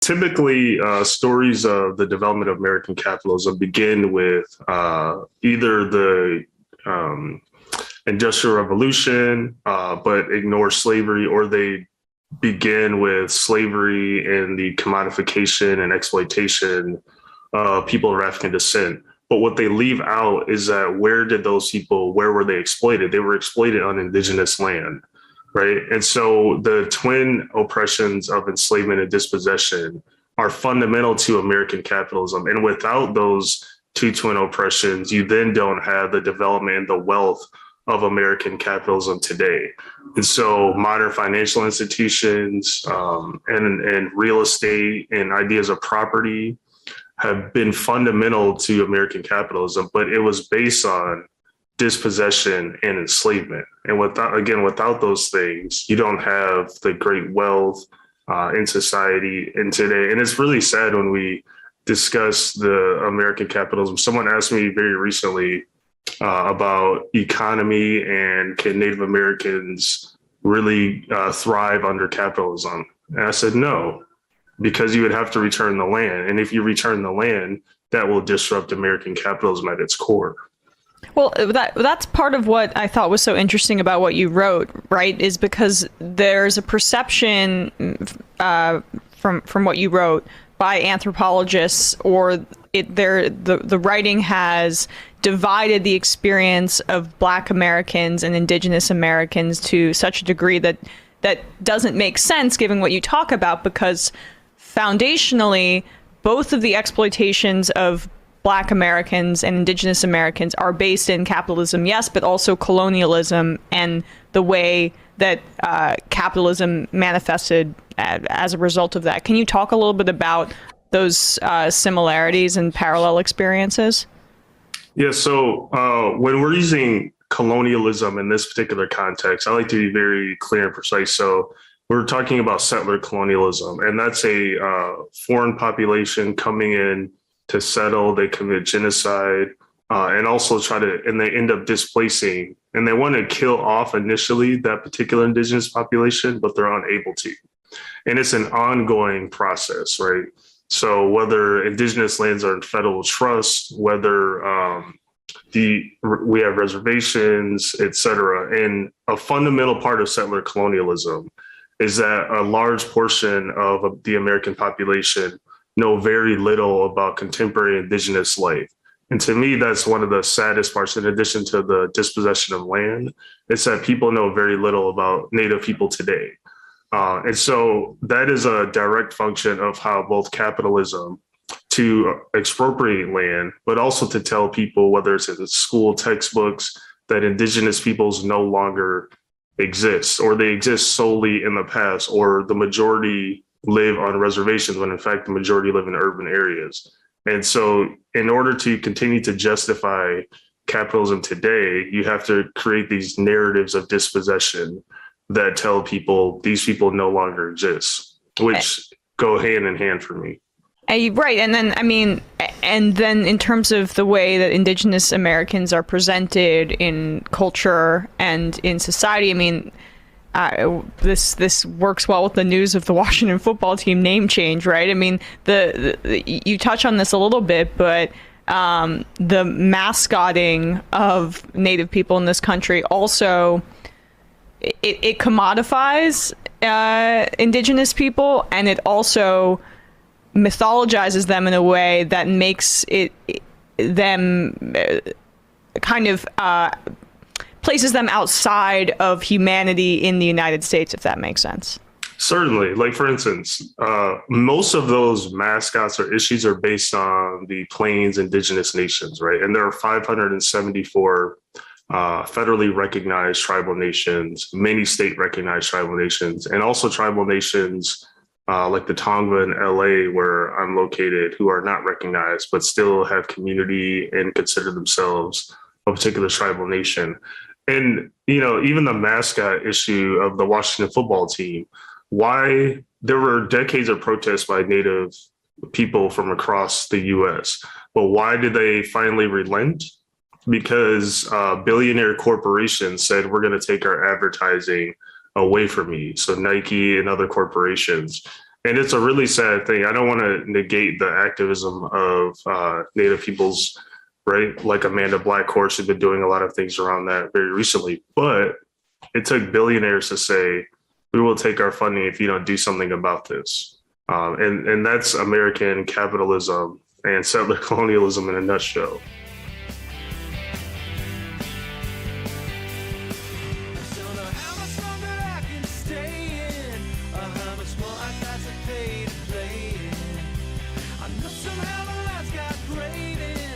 Typically, stories of the development of American capitalism begin with either the Industrial Revolution, but ignore slavery, or they begin with slavery and the commodification and exploitation of people of African descent. But what they leave out is that where were they exploited? They were exploited on indigenous land, right? And so the twin oppressions of enslavement and dispossession are fundamental to American capitalism. And without those two twin oppressions, you then don't have the development and the wealth of American capitalism today. And so modern financial institutions and real estate and ideas of property have been fundamental to American capitalism, but it was based on dispossession and enslavement. And without those things, you don't have the great wealth in society in today. And it's really sad when we discuss the American capitalism. Someone asked me very recently about economy and can Native Americans really thrive under capitalism? And I said, no, because you would have to return the land. And if you return the land, that will disrupt American capitalism at its core. Well, that's part of what I thought was so interesting about what you wrote, right? Is because there's a perception from what you wrote by anthropologists, or the writing has divided the experience of Black Americans and Indigenous Americans to such a degree that doesn't make sense given what you talk about, because foundationally, both of the exploitations of Black Americans and Indigenous Americans are based in capitalism, yes, but also colonialism and the way that capitalism manifested as a result of that. Can you talk a little bit about those similarities and parallel experiences? Yeah, so when we're using colonialism in this particular context, I like to be very clear and precise. So we're talking about settler colonialism, and that's a foreign population coming in to settle. They commit genocide and also and they end up displacing, and they want to kill off initially that particular indigenous population, but they're unable to. And it's an ongoing process, right? So whether indigenous lands are in federal trust, whether we have reservations, et cetera. And a fundamental part of settler colonialism is that a large portion of the American population know very little about contemporary indigenous life. And to me, that's one of the saddest parts, in addition to the dispossession of land, is that people know very little about Native people today. And so that is a direct function of how both capitalism to expropriate land, but also to tell people, whether it's in school textbooks, that indigenous peoples no longer exist, or they exist solely in the past, or the majority live on reservations when in fact the majority live in urban areas. And so in order to continue to justify capitalism today, you have to create these narratives of dispossession that tell people these people no longer exist, which go hand in hand for me. Right. And then, in terms of the way that Indigenous Americans are presented in culture and in society, this works well with the news of the Washington football team name change, right? You touch on this a little bit, but the mascoting of Native people in this country also, it commodifies Indigenous people, and it also mythologizes them in a way that makes them kind of places them outside of humanity in the United States, if that makes sense. Certainly. Like, for instance, most of those mascots or issues are based on the Plains Indigenous nations, right? And there are 574 federally recognized tribal nations, many state recognized tribal nations, and also tribal nations like the Tongva in LA, where I'm located, who are not recognized, but still have community and consider themselves a particular tribal nation. And, even the mascot issue of the Washington football team, why there were decades of protests by Native people from across the US, but why did they finally relent? Because billionaire corporations said, we're going to take our advertising away from you. So Nike and other corporations. And it's a really sad thing. I don't want to negate the activism of Native peoples, right? Like Amanda Blackhorse, who's been doing a lot of things around that very recently. But it took billionaires to say, we will take our funding if you don't do something about this. And that's American capitalism and settler colonialism in a nutshell.